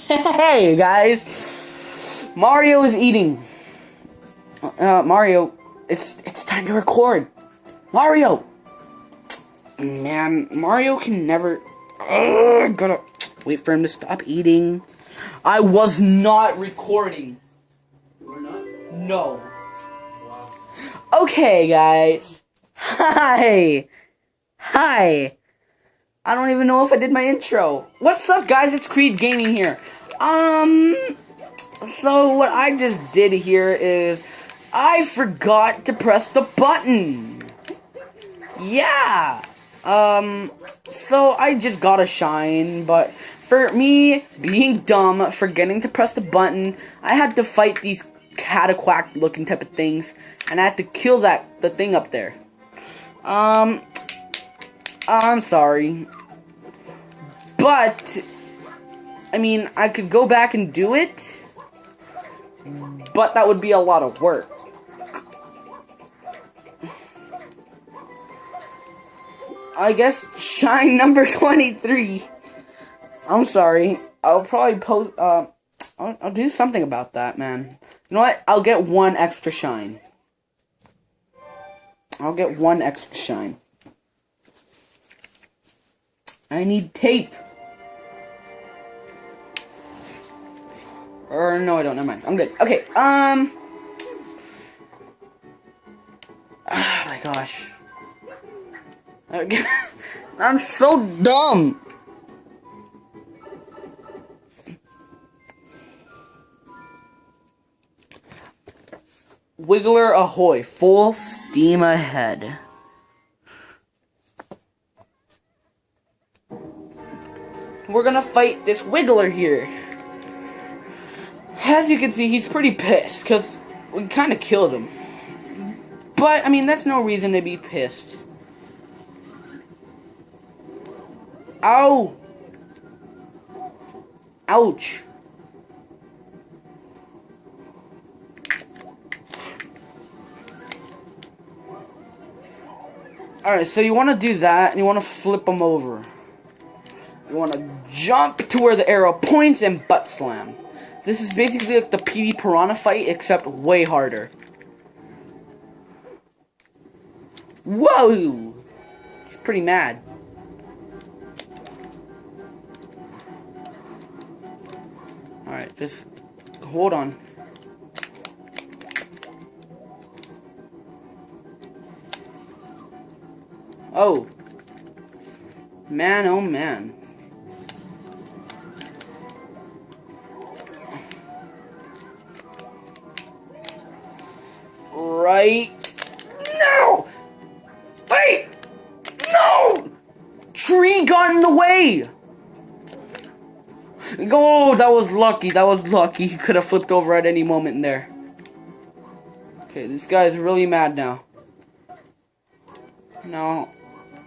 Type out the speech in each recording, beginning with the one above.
Hey guys, Mario is eating. Mario, it's time to record. Mario, man, Mario can never. Gotta wait for him to stop eating. I was not recording. You were not? No. Wow. Okay, guys. Hi. I don't even know if I did my intro. What's up, guys? It's Creed Gaming here. So what I just did here is I forgot to press the button. Yeah. So I just got a shine, but for me being dumb, forgetting to press the button, I had to fight these cataquack looking type of things, and I had to kill the thing up there. I'm sorry. But, I mean, I could go back and do it, but that would be a lot of work. I guess shine number 23. I'm sorry. I'll probably post, I'll do something about that, man. You know what? I'll get one extra shine. I'll get one extra shine. I need tape. Or, no, I don't. Never mind. I'm good. Okay, oh my gosh. I'm so dumb. Wiggler ahoy. Full steam ahead. We're gonna fight this Wiggler here. As you can see, he's pretty pissed, because we kind of killed him. But, I mean, that's no reason to be pissed. Ow! Ouch. Alright, so you want to do that, and you want to flip him over. You want to jump to where the arrow points and butt slam. This is basically like the PD Piranha fight, except way harder. Whoa! He's pretty mad. Alright, just hold on. Oh. Man, oh man. Right. No! Wait! No! Tree got in the way! Oh, that was lucky. That was lucky. He could have flipped over at any moment in there. Okay, this guy's really mad now. Now,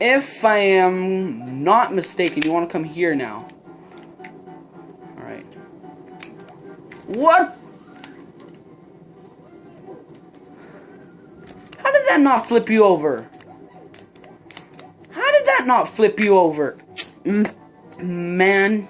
if I am not mistaken, you want to come here now. Alright. What? How did that not flip you over? How did that not flip you over? Man.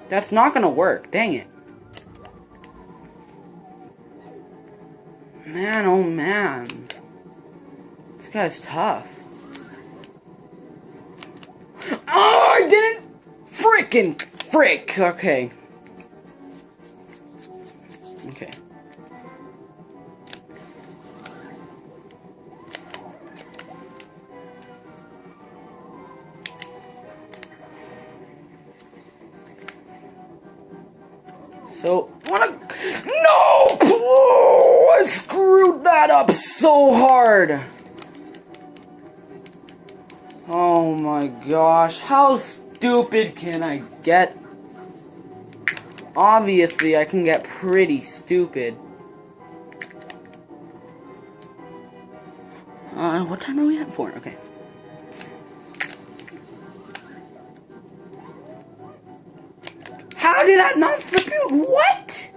That's not gonna work. Dang it. Man, oh man. This guy's tough. Oh, I didn't freaking frick. Okay. Okay. So, no! Oh, I screwed that up so hard. Oh my gosh, how stupid can I get? Obviously, I can get pretty stupid. What time are we at for? Okay. How did that not flip you? What?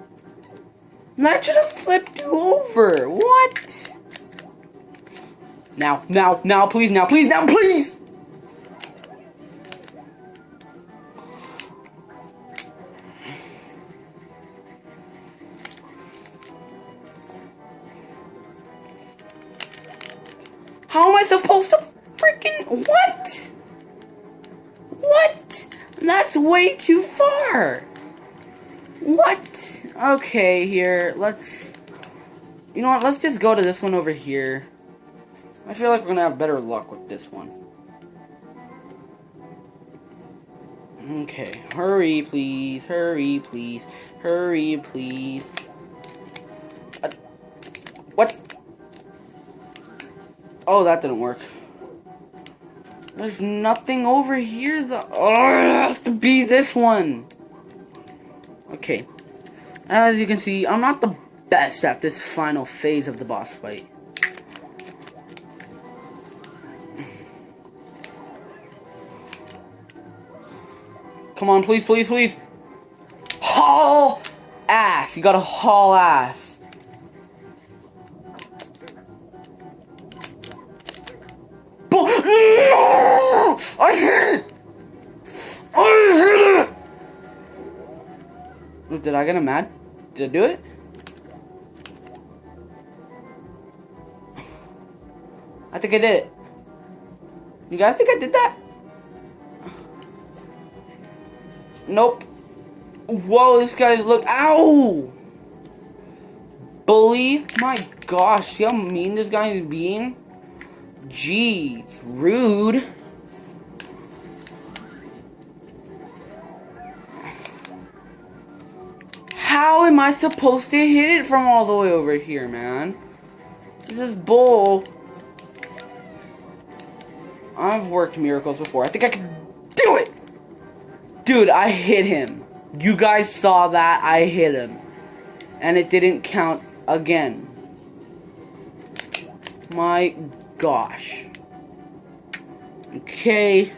That should have flipped you over. What? Now, please, now, please, now, please! How am I supposed to freaking... What? What? That's way too far. What? Okay, here, let's... You know what, let's just go to this one over here. I feel like we're gonna have better luck with this one. Okay, hurry, please, hurry, please, hurry, please. What? Oh, that didn't work. There's nothing over here though. Oh, it has to be this one. Okay. As you can see, I'm not the best at this final phase of the boss fight. Come on, please, please, please. Haul ass. You gotta haul ass. No! I hit it! I hit it! Did I get him mad? Did I do it? I think I did it. You guys think I did that? Nope. Whoa, this guy's look. Ow! Bully? My gosh, see how mean this guy is being? Jeez, rude. How am I supposed to hit it from all the way over here, man? This is bull. I've worked miracles before. I think I can do it! Dude, I hit him. You guys saw that. I hit him. And it didn't count again. My gosh. Okay.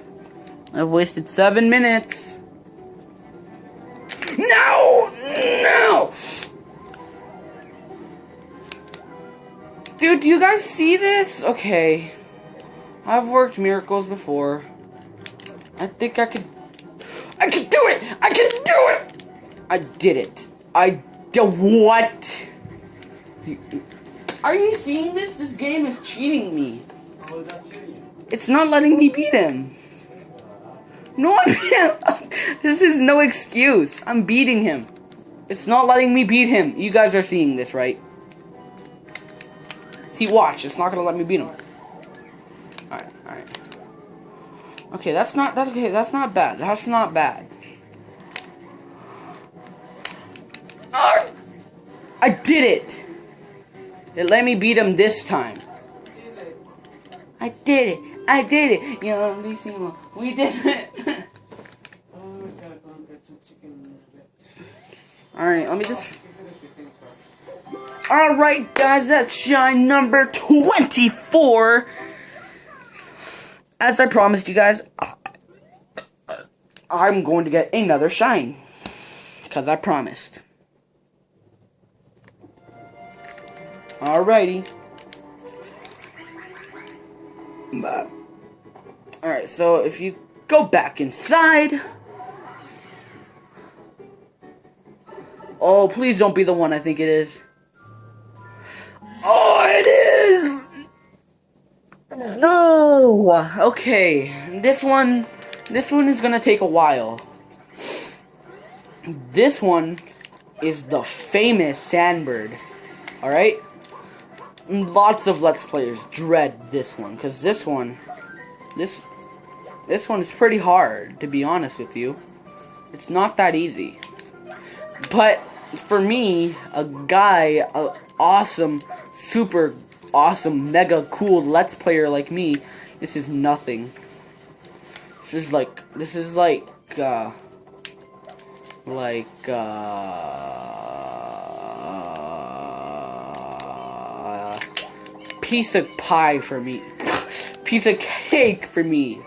I've wasted 7 minutes. No! No! Dude, do you guys see this? Okay. I've worked miracles before. I think I can do it! I can do it! I did it. I did what? Are you seeing this? This game is cheating me. Oh, is that cheating? It's not letting me beat him. No, this is no excuse. I'm beating him. It's not letting me beat him. You guys are seeing this, right? See, watch. It's not gonna let me beat him. Alright, alright. Okay, that's not bad. That's not bad. I did it! It let me beat him this time. I did it. I did it. Yo, Lissimo, we did it. Oh, I gotta go and get some chicken. Alright, let me just... Alright, guys, that's shine number 24. As I promised you guys, I'm going to get another shine. Because I promised. Alrighty. Alright, so if you go back inside... Oh, please don't be the one I think it is. Oh, it is! No! Okay, this one is gonna take a while. This one is the famous Sandbird. Alright? Lots of Let's Players dread this one, because this one is pretty hard, to be honest with you. It's not that easy. But for me, a awesome, super awesome, mega cool Let's Player like me, this is nothing. This is like piece of pie for me. Piece of cake for me.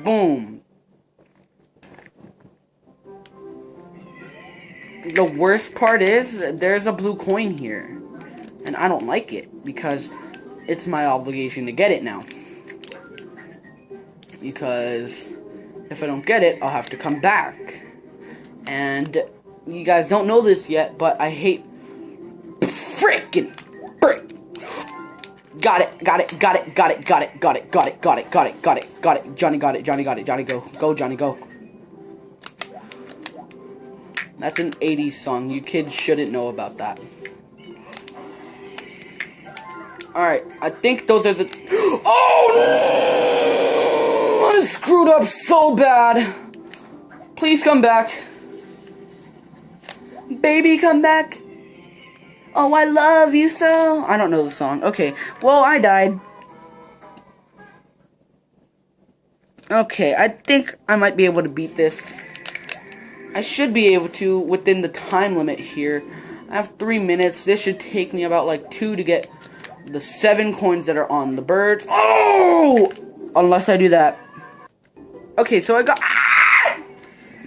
Boom. The worst part is, there's a blue coin here. And I don't like it. because it's my obligation to get it now. Because if I don't get it, I'll have to come back. And you guys don't know this yet, but I hate frickin' frick. Got it. Johnny got it. Johnny, go. Go, Johnny, go. That's an 80s song. You kids shouldn't know about that. Alright, I think those are the... Oh! I screwed up so bad. Please come back. Baby, come back. Oh, I love you so. I don't know the song. Okay, well, I died. Okay, I think I might be able to beat this. I should be able to within the time limit here. I have 3 minutes. This should take me about like 2 to get the 7 coins that are on the bird. Oh! Unless I do that. Okay, so I got... Ah!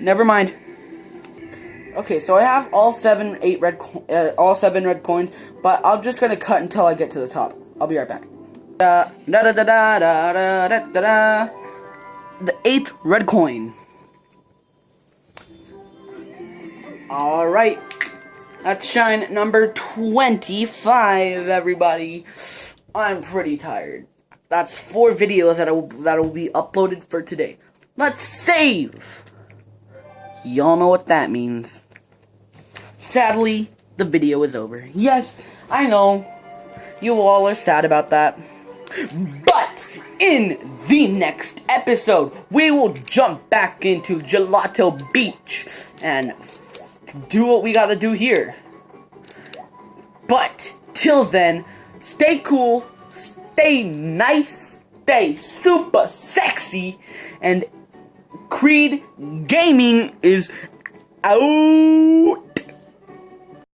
Never mind. Okay, so I have all 7 red coins, but I'm just gonna cut until I get to the top. I'll be right back. The 8th red coin. Alright. That's shine number 25, everybody. I'm pretty tired. That's 4 videos that will be uploaded for today. Let's save! Y'all know what that means. Sadly, the video is over. Yes, I know. You all are sad about that. But in the next episode, we will jump back into Gelato Beach and do what we gotta do here. But till then, stay cool, stay nice, stay super sexy, and Creed Gaming is out.